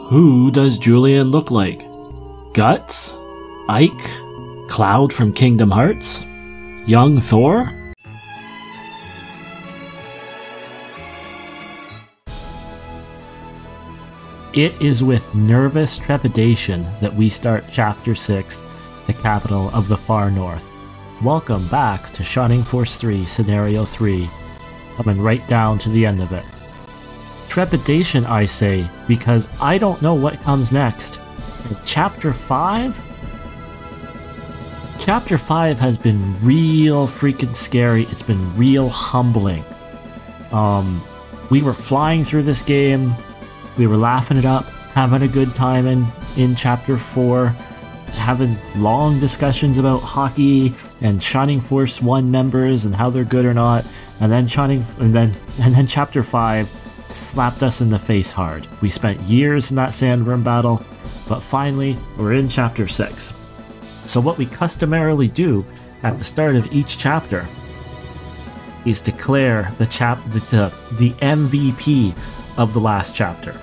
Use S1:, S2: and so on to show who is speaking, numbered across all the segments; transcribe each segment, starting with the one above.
S1: Who does Julian look like? Guts? Ike? Cloud from Kingdom Hearts? Young Thor? It is with nervous trepidation that we start Chapter 6, the capital of the Far North. Welcome back to Shining Force 3 Scenario 3, coming right down to the end of it. Trepidation, I say, because I don't know what comes next. Chapter 5? Chapter 5 has been real freaking scary. It's been real humbling. We were flying through this game. We were laughing it up, having a good time in Chapter 4, having long discussions about hockey and Shining Force 1 members and how they're good or not, and then Chapter 5 slapped us in the face hard. We spent years in that sandworm battle, but finally we're in Chapter 6. So what we customarily do at the start of each chapter is declare the MVP of the last chapter.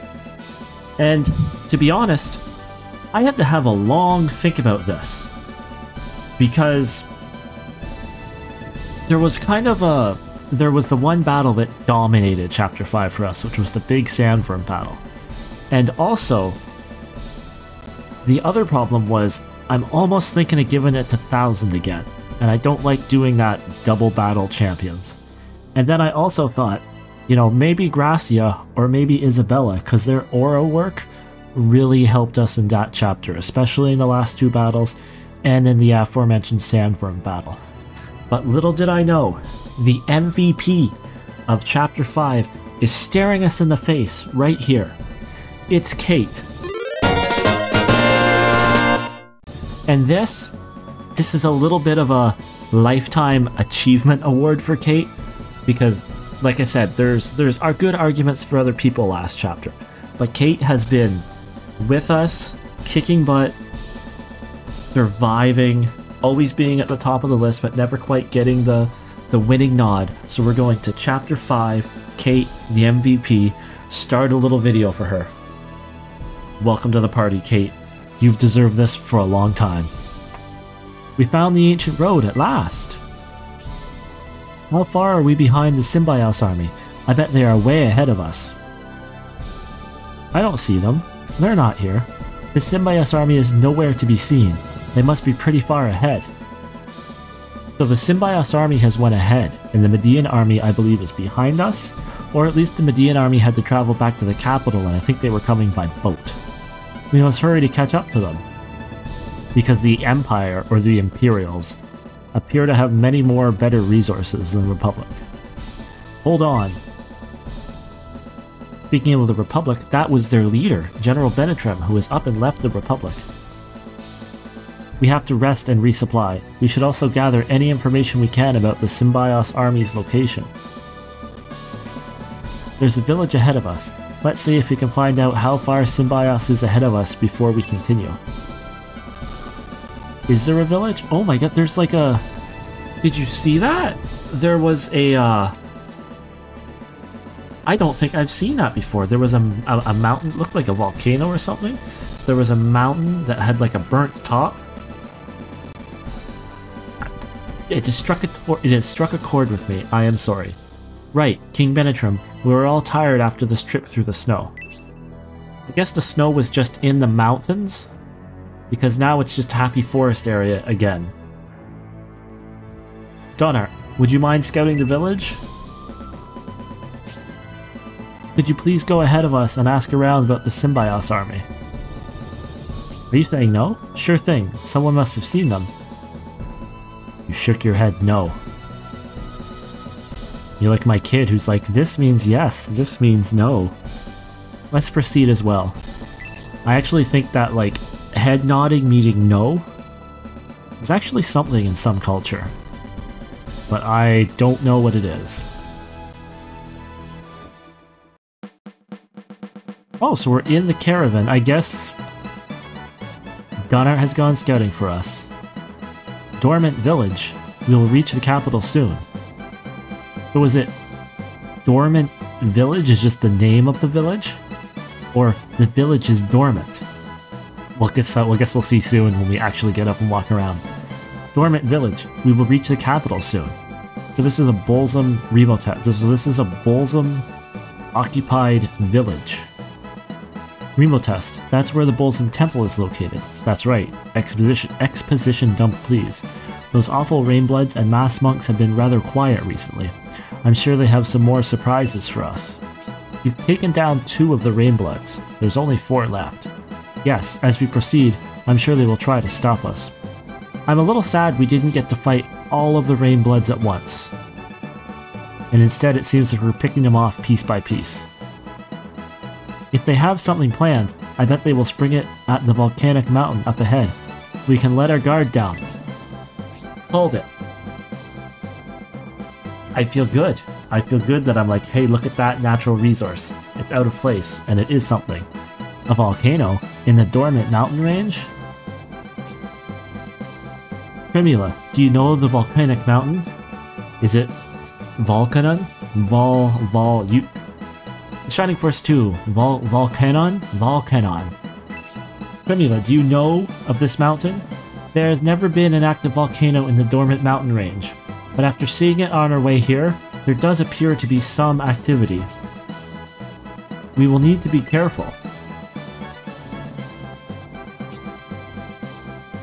S1: And to be honest, I had to have a long think about this, because there was the one battle that dominated Chapter 5 for us, which was the big sandworm battle. And also, the other problem was I'm almost thinking of giving it to 1000 again, and I don't like doing that double battle champions. And then I also thought, you know, maybe Gracia or maybe Isabella, because their aura work really helped us in that chapter, especially in the last two battles and in the aforementioned sandworm battle. But little did I know, the MVP of Chapter 5 is staring us in the face right here. It's Kate. And this is a little bit of a lifetime achievement award for Kate, because like I said, there's our good arguments for other people last chapter, but Kate has been with us, kicking butt, surviving, always being at the top of the list, but never quite getting the winning nod. So we're going to Chapter 5, Kate, the MVP, start a little video for her. Welcome to the party, Kate. You've deserved this for a long time. We found the ancient road at last. How far are we behind the Symbios army? I bet they are way ahead of us. I don't see them. They're not here. The Symbios army is nowhere to be seen. They must be pretty far ahead. So the Symbios army has went ahead, and the Median army, I believe, is behind us, or at least the Median army had to travel back to the capital, and I think they were coming by boat. We must hurry to catch up to them, because the Empire, or the Imperials, appear to have many more better resources than the Republic. Hold on. Speaking of the Republic, that was their leader, General Benetrim, who is up and left the Republic. We have to rest and resupply. We should also gather any information we can about the Symbios army's location. There's a village ahead of us. Let's see if we can find out how far Symbios is ahead of us before we continue. Is there a village? Oh my god, there's like a... Did you see that? There was a, I don't think I've seen that before. There was a mountain, looked like a volcano or something. There was a mountain that had like a burnt top. It just struck a chord with me. I am sorry. Right, King Benetrim. We were all tired after this trip through the snow. I guess the snow was just in the mountains, because now it's just Happy Forest area again. Donart, would you mind scouting the village? Could you please go ahead of us and ask around about the Symbios army? Are you saying no? Sure thing. Someone must have seen them. You shook your head no. You're like my kid who's like, this means yes, this means no. Let's proceed as well. I actually think that, like, head nodding meaning no is actually something in some culture, but I don't know what it is. Oh, so we're in the caravan. I guess Donart has gone scouting for us. Dormant village. We will reach the capital soon. So is it Dormant village is just the name of the village? Or the village is dormant. Well, I guess we'll see soon when we actually get up and walk around. Dormant village. We will reach the capital soon. So this is a Bolzum remote test. This is a Bolzum occupied village. Remo test. That's where the Bolzum temple is located. That's right. Exposition dump, please. Those awful Rainbloods and mass monks have been rather quiet recently. I'm sure they have some more surprises for us. You've taken down 2 of the Rainbloods. There's only 4 left. Yes, as we proceed, I'm sure they will try to stop us. I'm a little sad we didn't get to fight all of the Rainbloods at once. And instead it seems like we're picking them off piece by piece. If they have something planned, I bet they will spring it at the volcanic mountain up ahead. We can let our guard down. Hold it. I feel good. I feel good that I'm like, hey, look at that natural resource. It's out of place, and it is something. A volcano in the Dormant mountain range? Primula, do you know the volcanic mountain? Is it Volcanon? Shining Force 2, Volcanon? Volcanon. Primula, do you know of this mountain? There has never been an active volcano in the Dormant mountain range, but after seeing it on our way here, there does appear to be some activity. We will need to be careful.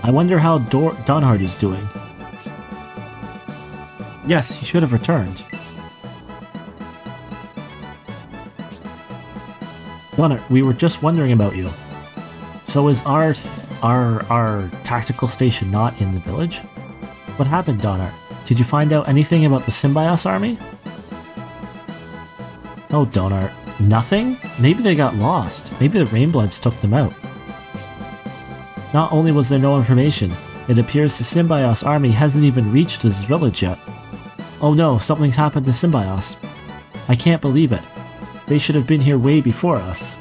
S1: I wonder how Donhard is doing. Yes, he should have returned. Donhard, we were just wondering about you. So is our tactical station not in the village? What happened, Donhard? Did you find out anything about the Symbios army? Oh, Donhard. Nothing? Maybe they got lost. Maybe the Rainbloods took them out. Not only was there no information, it appears the Symbios army hasn't even reached this village yet. Oh no, something's happened to Symbios. I can't believe it. They should have been here way before us.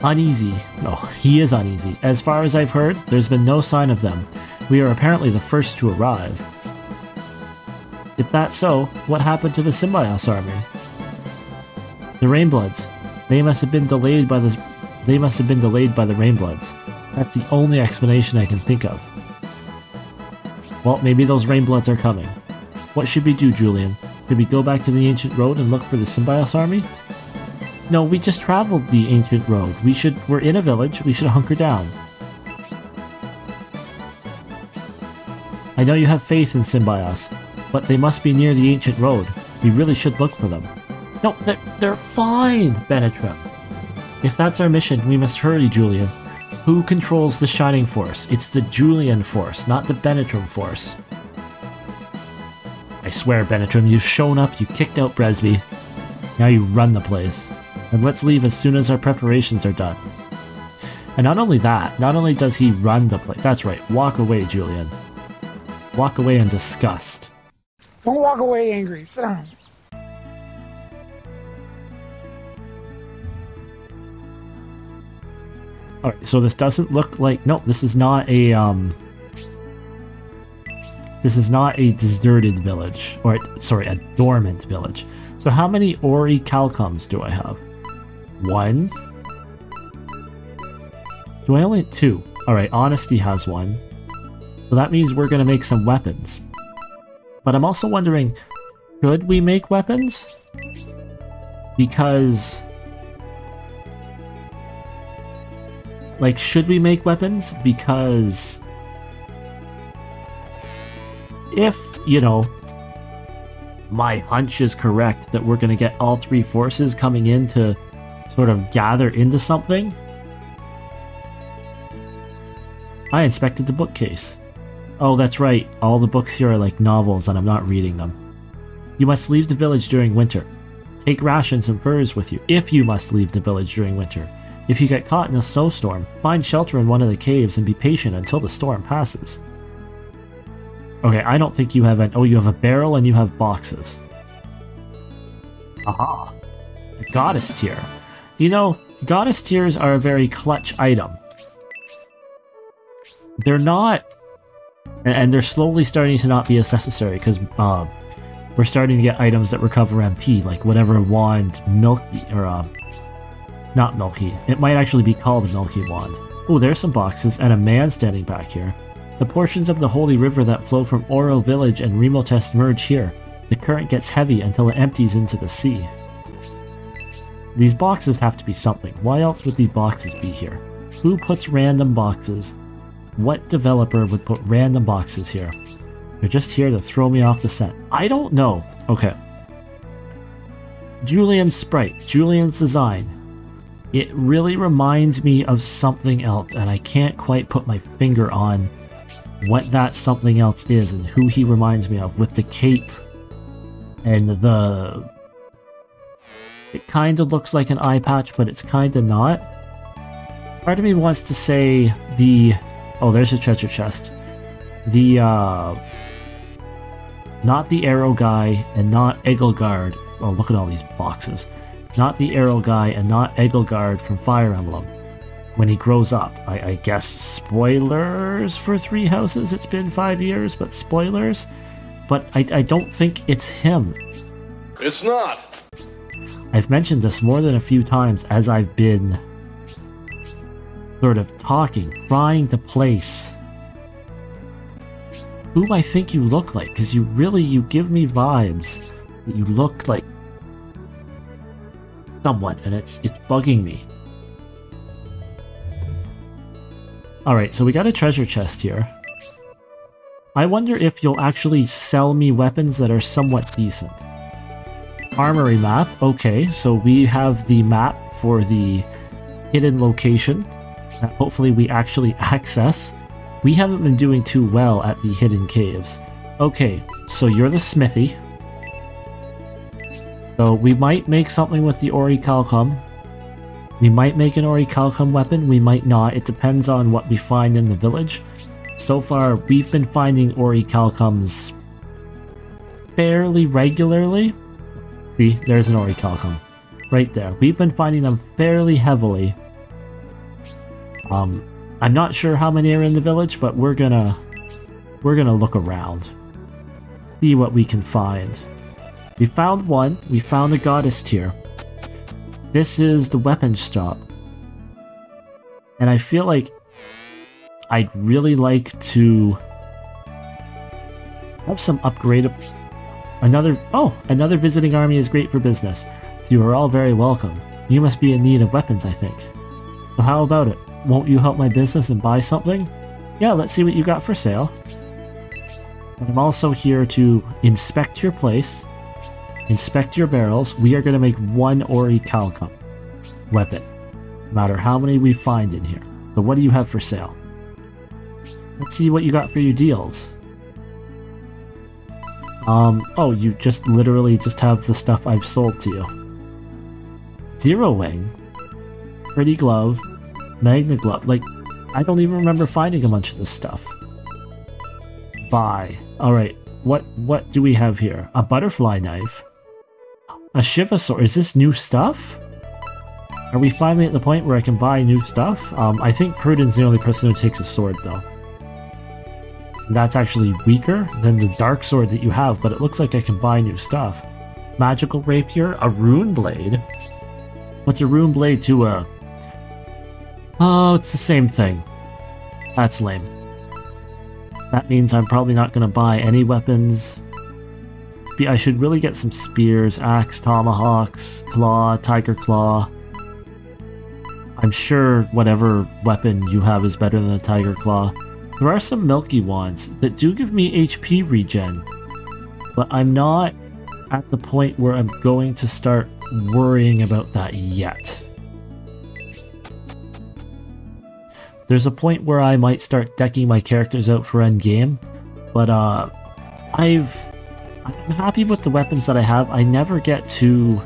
S1: Uneasy. No, he is uneasy. As far as I've heard, there's been no sign of them. We are apparently the first to arrive. If that's so, what happened to the Symbios army? The Rainbloods. They must have been delayed by the Rainbloods. That's the only explanation I can think of. Well, maybe those Rainbloods are coming. What should we do, Julian? Should we go back to the ancient road and look for the Symbios army? No, we just traveled the ancient road. We're in a village. We should hunker down. I know you have faith in Symbios, but they must be near the ancient road. We really should look for them. No, they're fine, Benetrim. If that's our mission, we must hurry, Julian. Who controls the Shining Force? It's the Julian Force, not the Benetrim Force. I swear, Benetrim, you've shown up, you kicked out Bresby. Now you run the place. And let's leave as soon as our preparations are done. And not only that, not only does he run the place, that's right, walk away, Julian. Walk away in disgust.
S2: Don't walk away angry, sit down.
S1: Alright, so this doesn't look like... Nope, this is not a, This is not a deserted village. Or, sorry, a dormant village. So how many Ori Calcoms do I have? 1? Do I only... 2? Alright, Honesty has 1. So that means we're gonna make some weapons. But I'm also wondering, should we make weapons? Because... Like, should we make weapons? Because... if, you know, my hunch is correct that we're gonna get all 3 forces coming in to sort of gather into something. I inspected the bookcase. Oh, that's right. All the books here are like novels and I'm not reading them. You must leave the village during winter. Take rations and furs with you if you must leave the village during winter. If you get caught in a snowstorm, find shelter in one of the caves and be patient until the storm passes. Okay, I don't think you have an... Oh, you have a barrel and you have boxes. Aha. A goddess tier. You know, goddess tiers are a very clutch item. They're not... And they're slowly starting to not be as necessary, because we're starting to get items that recover MP, like whatever wand Milky, or not Milky. It might actually be called a Milky Wand. Oh, there's some boxes and a man standing back here. The portions of the Holy River that flow from Oro Village and Remotest merge here. The current gets heavy until it empties into the sea. These boxes have to be something. Why else would these boxes be here? Who puts random boxes? What developer would put random boxes here? They're just here to throw me off the scent. I don't know. Okay. Julian's sprite. Julian's design. It really reminds me of something else, and I can't quite put my finger on what that something else is and who he reminds me of, with the cape and the... It kind of looks like an eye patch, but it's kind of not. Part of me wants to say the... Oh, there's a treasure chest. The, not the arrow guy and not Egelgard. Oh, look at all these boxes. Not the arrow guy and not Egelgard from Fire Emblem. When he grows up. I guess spoilers for Three Houses. It's been 5 years, but spoilers. But I don't think it's him.
S3: It's not.
S1: I've mentioned this more than a few times as I've been sort of talking, trying to place who I think you look like, because you give me vibes that you look like someone, and it's bugging me. Alright, so we got a treasure chest here. I wonder if you'll actually sell me weapons that are somewhat decent. Armory map. Okay, so we have the map for the hidden location that hopefully we actually access. We haven't been doing too well at the hidden caves. Okay, so you're the smithy. So we might make something with the Orichalcum. We might make an Orichalcum weapon, we might not. It depends on what we find in the village. So far, we've been finding Orichalcums fairly regularly. See, there's an Orichalcum. Right there. We've been finding them fairly heavily. I'm not sure how many are in the village, but we're gonna look around. See what we can find. We found one. We found a goddess tier. This is the weapons shop. And I feel like I'd really like to have some upgraded... Another visiting army is great for business. So you are all very welcome. You must be in need of weapons, I think. So how about it? Won't you help my business and buy something? Yeah, let's see what you got for sale. And I'm also here to inspect your place, inspect your barrels. We are going to make one Orichalcum weapon, no matter how many we find in here. So what do you have for sale? Let's see what you got for your deals. Oh, you just literally just have the stuff I've sold to you. Zero Wing, Pretty Glove, Magna Glove. Like, I don't even remember finding a bunch of this stuff. Buy. Alright, what do we have here? A butterfly knife. A Shiva sword. Is this new stuff? Are we finally at the point where I can buy new stuff? I think Prudence the only person who takes a sword, though. That's actually weaker than the dark sword that you have, but it looks like I can buy new stuff. Magical rapier, a rune blade. What's a rune blade to a... Oh, it's the same thing. That's lame. That means I'm probably not going to buy any weapons. I should really get some spears, axe, tomahawks, claw, tiger claw. I'm sure whatever weapon you have is better than a tiger claw. There are some Milky Wands that do give me HP regen, but I'm not at the point where I'm going to start worrying about that yet. There's a point where I might start decking my characters out for endgame, but I'm happy with the weapons that I have. I never get to...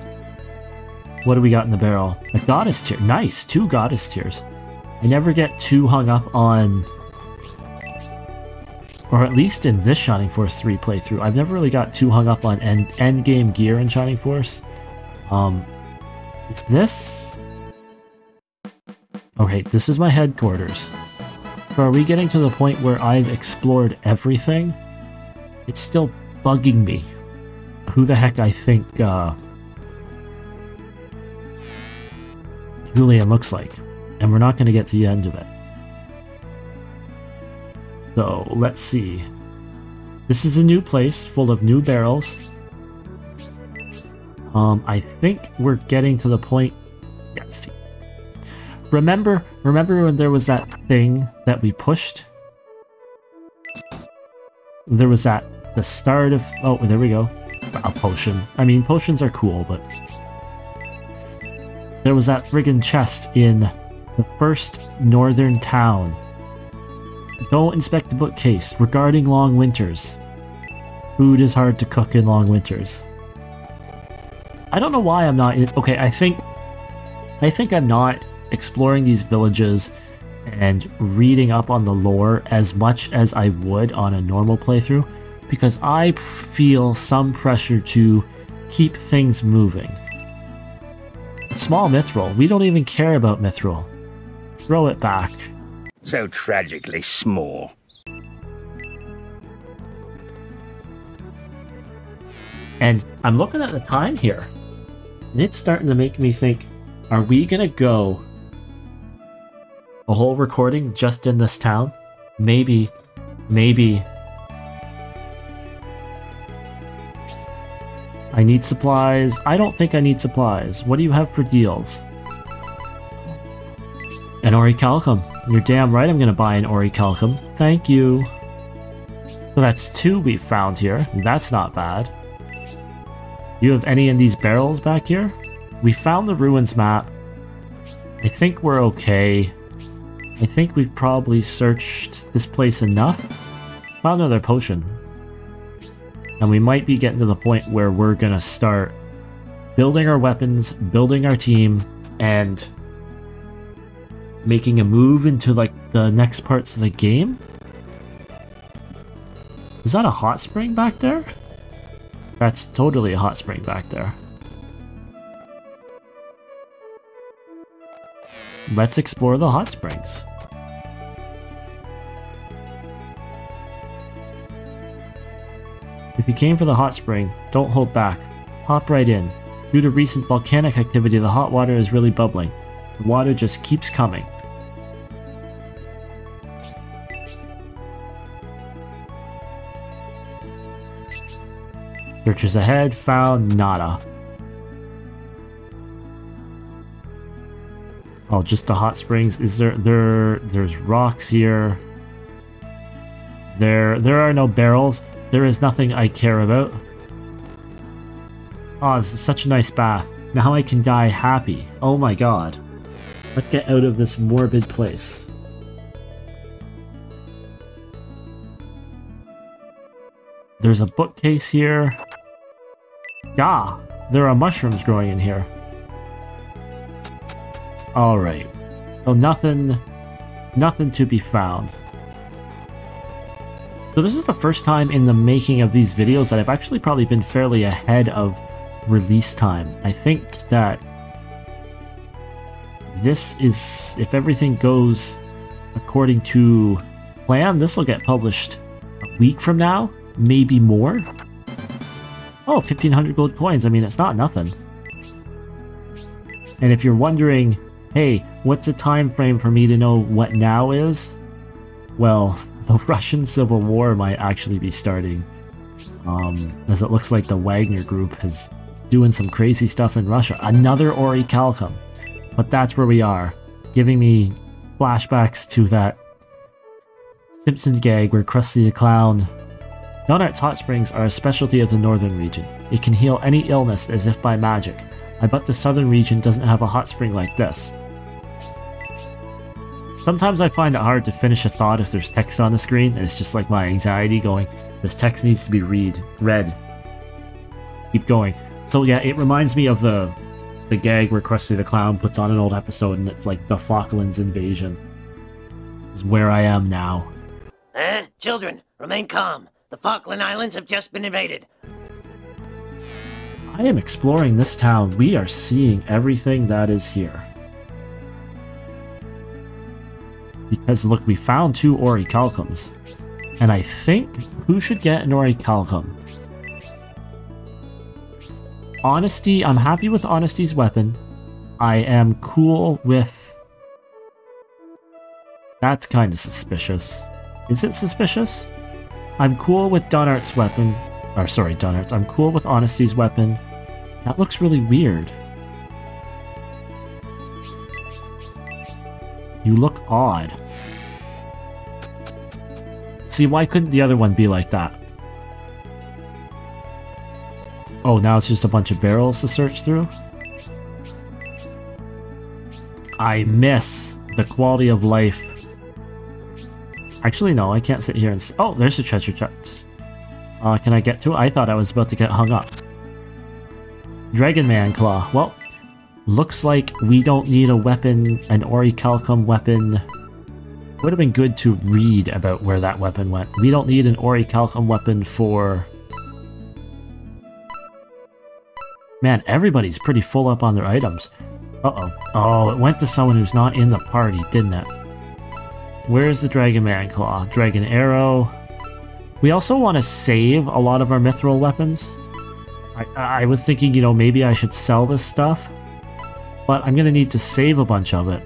S1: What do we got in the barrel? A goddess tier. Nice, 2 goddess tiers. I never get too hung up on... Or at least in this Shining Force 3 playthrough, I've never really got too hung up on endgame gear in Shining Force. Is this... Okay, this is my headquarters. So are we getting to the point where I've explored everything? It's still bugging me who the heck I think Julian looks like. And we're not going to get to the end of it. So, let's see. This is a new place full of new barrels. I think we're getting to the point... Yes. Remember when there was that thing that we pushed? There was the start of... Oh, there we go. A potion. I mean, potions are cool, but... There was that friggin' chest in the first northern town. Go inspect the bookcase regarding long winters. Food is hard to cook in long winters. I don't know why I'm not... Okay, I think I'm not exploring these villages and reading up on the lore as much as I would on a normal playthrough, because I feel some pressure to keep things moving. Small mithril. We don't even care about mithril. Throw it back.
S4: So tragically small.
S1: And I'm looking at the time here, and it's starting to make me think, are we gonna go a whole recording just in this town? Maybe. I need supplies. I don't think I need supplies. What do you have for deals? An orichalcum. You're damn right I'm gonna buy an orichalcum. Thank you. So that's 2 we've found here. That's not bad. Do you have any in these barrels back here? We found the ruins map. I think we're okay. I think we've probably searched this place enough. Found another potion. And we might be getting to the point where we're gonna start building our weapons, building our team, and making a move into like the next parts of the game. Is that a hot spring back there? That's totally a hot spring back there. Let's explore the hot springs. If you came for the hot spring, don't hold back. Hop right in. Due to recent volcanic activity, the hot water is really bubbling. The water just keeps coming. Searches ahead, found nada. Oh, just the hot springs. Is there's rocks here. There are no barrels. There is nothing I care about. Oh, this is such a nice bath. Now I can die happy. Oh my god. Let's get out of this morbid place. There's a bookcase here. Yeah, there are mushrooms growing in here. Alright. So nothing to be found. So this is the first time in the making of these videos that I've actually probably been fairly ahead of release time. I think that this is, if everything goes according to plan, this will get published a week from now, maybe more. Oh, 1,500 gold coins. I mean, it's not nothing. And if you're wondering, hey, what's a time frame for me to know what now is? Well, the Russian Civil War might actually be starting, as it looks like the Wagner Group is doing some crazy stuff in Russia. Another orichalcum. But that's where we are, giving me flashbacks to that Simpsons gag where Krusty the Clown... Donart's hot springs are a specialty of the northern region. It can heal any illness as if by magic. I bet the southern region doesn't have a hot spring like this. Sometimes I find it hard to finish a thought if there's text on the screen, and it's just like my anxiety going, this text needs to be read. Keep going. So yeah, it reminds me of the gag where Krusty the Clown puts on an old episode and it's like the Falklands invasion. Is where I am now.
S5: Children, remain calm. The Falkland Islands have just been invaded.
S1: I am exploring this town. We are seeing everything that is here. Because look, we found 2 orichalcums. And I think, who should get an orichalcum? Honesty, I'm happy with Honesty's weapon. I am cool with... That's kind of suspicious. Is it suspicious? I'm cool with Donart's weapon. Or sorry, Donart's. I'm cool with Honesty's weapon. That looks really weird. You look odd. See, why couldn't the other one be like that? Oh, now it's just a bunch of barrels to search through? I miss the quality of life. Actually, no, I can't sit here and... Oh, there's a treasure chest. Can I get to it? I thought I was about to get hung up. Dragon Man Claw. Well, looks like we don't need a weapon, an Orichalcum weapon. Would have been good to read about where that weapon went. We don't need an Orichalcum weapon for... Man, everybody's pretty full up on their items. Uh-oh. Oh, it went to someone who's not in the party, didn't it? Where's the Dragon Man Claw? Dragon Arrow. We also want to save a lot of our mithril weapons. I was thinking, you know, maybe I should sell this stuff. But I'm going to need to save a bunch of it.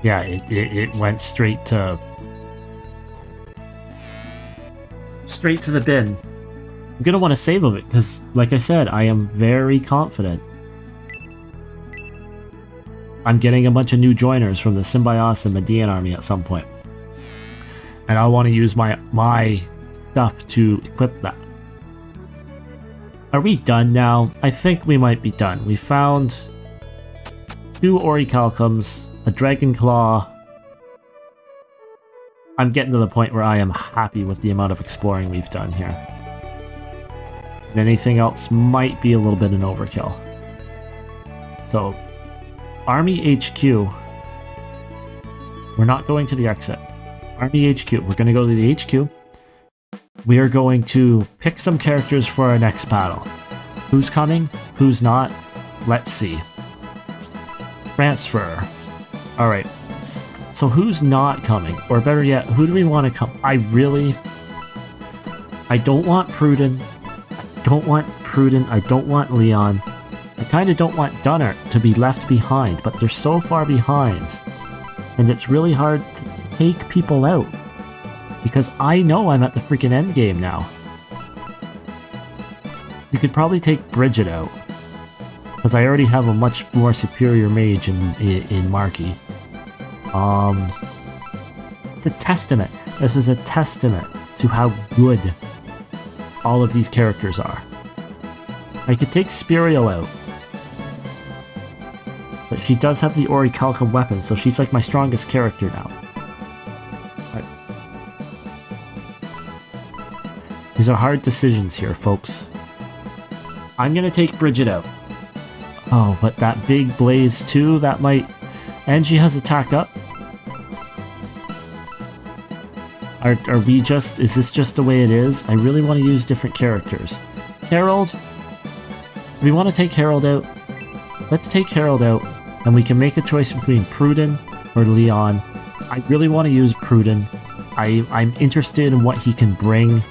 S1: Yeah, it went straight to... Straight to the bin. I'm going to want to save of it, because, like I said, I am very confident. I'm getting a bunch of new joiners from the Symbiosis and Median army at some point. And I want to use my stuff to equip that. Are we done now? I think we might be done. We found 2 Orichalcums, a Dragon Claw. I'm getting to the point where I am happy with the amount of exploring we've done here. And anything else might be a little bit an overkill. So, Army HQ. We're not going to the exit. Army HQ. We're going to go to the HQ. We are going to pick some characters for our next battle. Who's coming? Who's not? Let's see. Transfer. Alright. So who's not coming? Or better yet, who do we want to come? I don't want Pruden. I don't want Pruden. I don't want Leon. I kind of don't want Donart to be left behind, but they're so far behind. And it's really hard to take people out. Because I know I'm at the freaking end game now. You could probably take Bridget out. Because I already have a much more superior mage in Marky. It's a testament. This is a testament to how good all of these characters are. I could take Spiriel out. But she does have the Orichalcum weapon, so she's like my strongest character now. These are hard decisions here, folks. I'm gonna take Bridget out. Oh, but that big blaze too, that might... And she has attack up. Are we just... Is this just the way it is? I really want to use different characters. Harold? We want to take Harold out. Let's take Harold out, and we can make a choice between Pruden or Leon. I really want to use Pruden. I'm interested in what he can bring.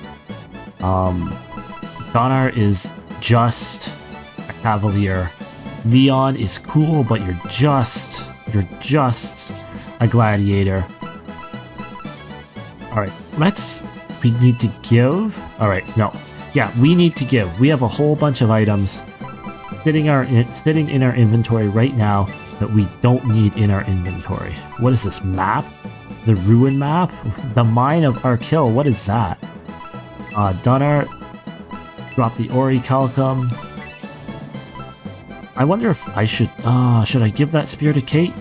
S1: Donart is just a cavalier. Leon is cool, but you're just a gladiator. Alright, we need to give? Alright, no. Yeah, we need to give. We have a whole bunch of items sitting in our inventory right now that we don't need in our inventory. What is this map? The ruin map? The Mine of Arkil, what is that? Donart, drop the Orichalcum. I wonder if I should I give that spear to Kate?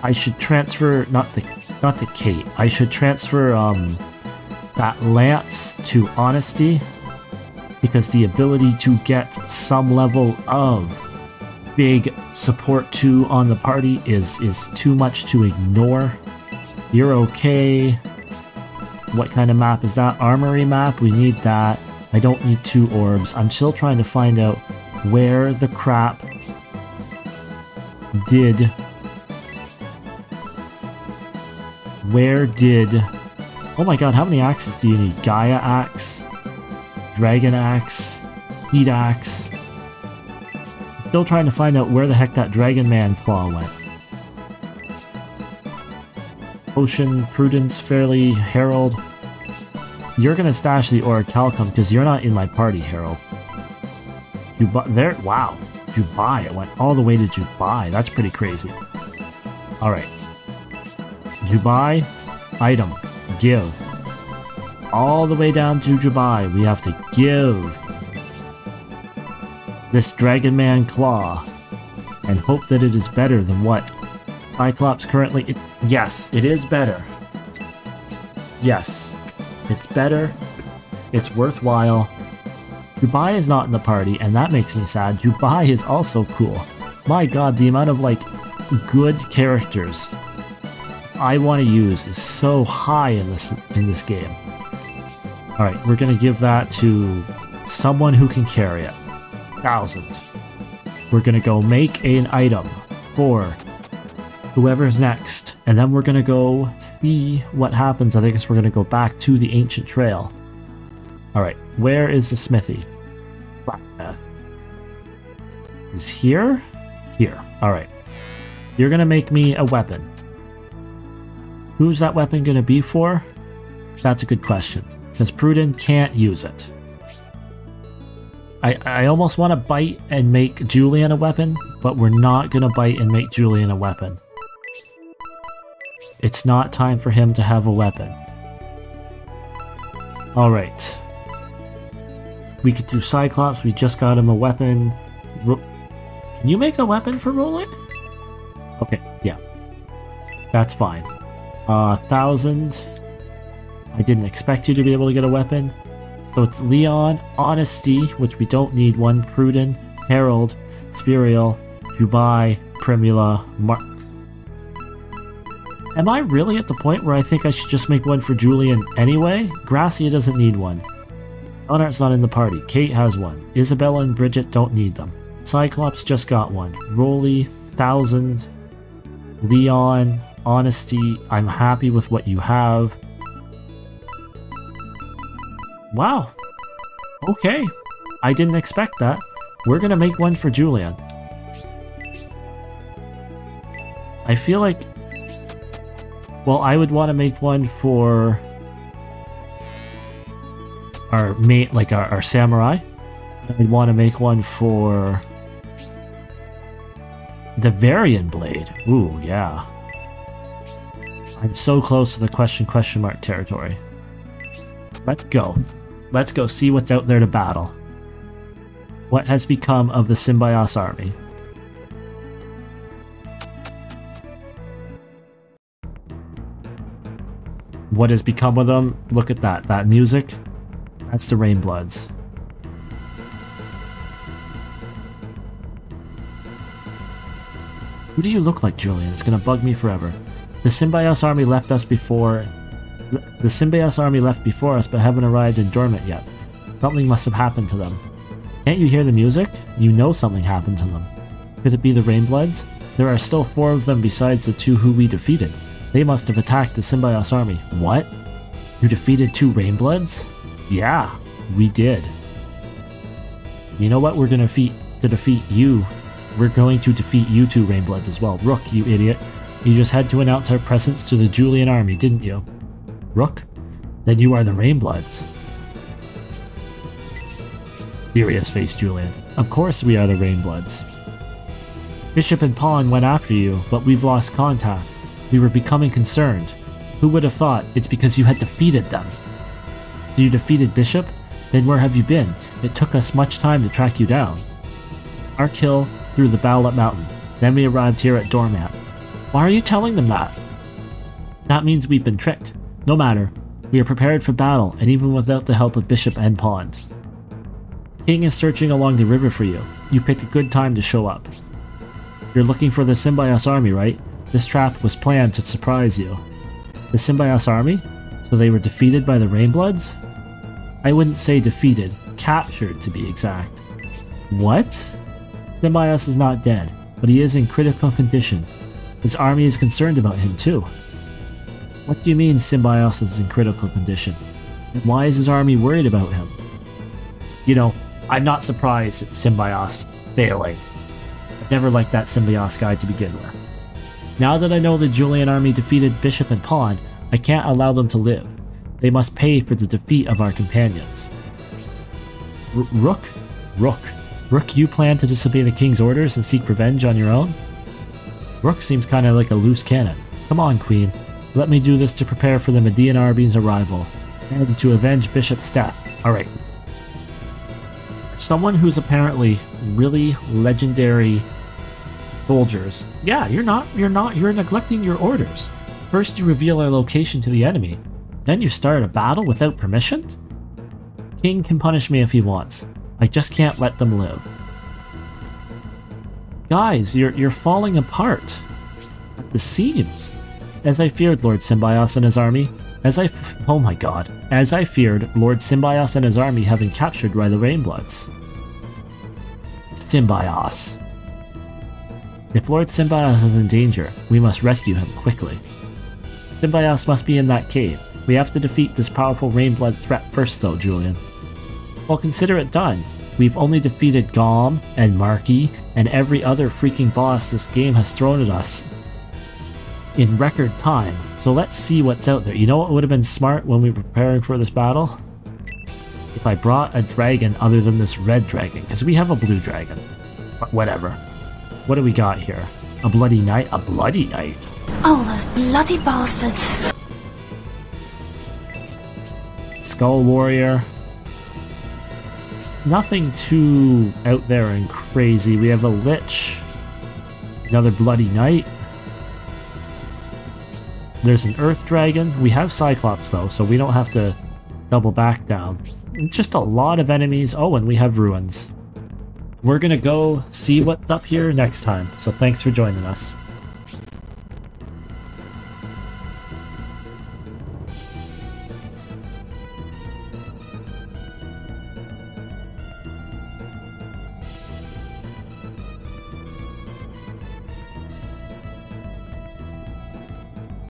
S1: I should transfer, not to Kate, I should transfer, that lance to Honesty, because the ability to get some level of big support 2 on the party is too much to ignore. You're okay. What kind of map is that? Armory map? We need that. I don't need 2 orbs. I'm still trying to find out where the crap did... Where did... Oh my god, how many axes do you need? Gaia axe? Dragon axe? Heat Axe. Still trying to find out where the heck that Dragon Man claw went. Potion, Prudence, Fairly, Herald. You're gonna stash the Orichalcum because you're not in my party, Herald. There, wow. Dubai, it went all the way to Dubai. That's pretty crazy. Alright. Dubai, item, give. All the way down to Dubai, we have to give this Dragon Man claw and hope that it is better than what Cyclops currently... yes, it is better. Yes, it's better. It's worthwhile. Dubai is not in the party, and that makes me sad. Dubai is also cool. My god, the amount of, like, good characters I want to use is so high in this game. Alright, we're gonna give that to someone who can carry it. 1,000. We're gonna go make an item for whoever's next, and then we're gonna go see what happens. I guess we're gonna go back to the ancient trail. Alright, where is the smithy? Blacksmith. Is here? Here. Alright. You're gonna make me a weapon. Who's that weapon gonna be for? That's a good question. Because Pruden can't use it. I almost want to bite and make Julian a weapon, but we're not gonna bite and make Julian a weapon. It's not time for him to have a weapon. Alright. We could do Cyclops, we just got him a weapon. Can you make a weapon for Roland? Okay, yeah. That's fine. 1,000. I didn't expect you to be able to get a weapon. So it's Leon, Honesty, which we don't need one, Pruden, Herald, Spirial, Dubai, Primula, Am I really at the point where I think I should just make one for Julian anyway? Gracia doesn't need one. Donart's not in the party. Kate has one. Isabella and Bridget don't need them. Cyclops just got one. Rolly, 1,000. Leon, Honesty, I'm happy with what you have. Wow. Okay. I didn't expect that. We're gonna make one for Julian. I feel like... well, I would want to make one for... our mate, like our samurai. I'd want to make one for... the Varian Blade. Ooh, yeah. I'm so close to the question mark territory. Let's go. Let's go see what's out there to battle. What has become of the Symbiosis army? What has become of them? Look at that. That music. That's the Rainbloods. Who do you look like, Julian? It's gonna bug me forever. The Symbiosis army left us before... the Symbiosis army left before us but haven't arrived in Dormant yet. Something must have happened to them. Can't you hear the music? You know something happened to them. Could it be the Rainbloods? There are still 4 of them besides the 2 who we defeated. They must have attacked the Symbiosis army. What? You defeated 2 Rainbloods? Yeah, we did. You know what? We're gonna defeat you. We're going to defeat you 2 Rainbloods as well. Rook, you idiot. You just had to announce our presence to the Julian army, didn't you? Rook? Then you are the Rainbloods. Serious face, Julian. Of course we are the Rainbloods. Bishop and Pawn went after you, but we've lost contact. We were becoming concerned. Who would have thought it's because you had defeated them? You defeated Bishop? Then where have you been? It took us much time to track you down. Our kill through the Bowlet Mountain. Then we arrived here at Dormant. Why are you telling them that? That means we've been tricked. No matter. We are prepared for battle, and even without the help of Bishop and Pawn. King is searching along the river for you. You pick a good time to show up. You're looking for the Symbiosis army, right? This trap was planned to surprise you. The Symbiosis army? So they were defeated by the Rainbloods? I wouldn't say defeated, captured to be exact. What? Symbiosis is not dead, but he is in critical condition. His army is concerned about him too. What do you mean Symbiosis is in critical condition? And why is his army worried about him? You know, I'm not surprised at Symbios failing. I've never liked that Symbios guy to begin with. Now that I know the Julian army defeated Bishop and Pawn, I can't allow them to live. They must pay for the defeat of our companions. Rook? Rook. Rook, you plan to disobey the king's orders and seek revenge on your own? Rook seems kinda like a loose cannon. Come on, Queen. Let me do this to prepare for the Median army's arrival, and to avenge Bishop's death. Alright. Someone who's apparently really legendary soldiers. Yeah, you're neglecting your orders. First you reveal our location to the enemy, then you start a battle without permission? King can punish me if he wants. I just can't let them live. Guys, you're falling apart at the seams. As I feared, Lord Symbios and his army. Oh my god. As I feared, Lord Symbios and his army have been captured by the Rainbloods. Symbios. If Lord Symbios is in danger, we must rescue him quickly. Symbios must be in that cave. We have to defeat this powerful Rainblood threat first though, Julian. Well, consider it done. We've only defeated Gom and Marky and every other freaking boss this game has thrown at us in record time. So let's see what's out there. You know what would have been smart when we were preparing for this battle? If I brought a dragon other than this red dragon, because we have a blue dragon. But whatever. What do we got here? A bloody knight? A bloody knight?
S6: Oh, those bloody bastards.
S1: Skull warrior. Nothing too out there and crazy. We have a lich. Another bloody knight. There's an earth dragon. We have Cyclops though, so we don't have to double back down. Just a lot of enemies. Oh, and we have ruins. We're gonna go see what's up here next time, so thanks for joining us.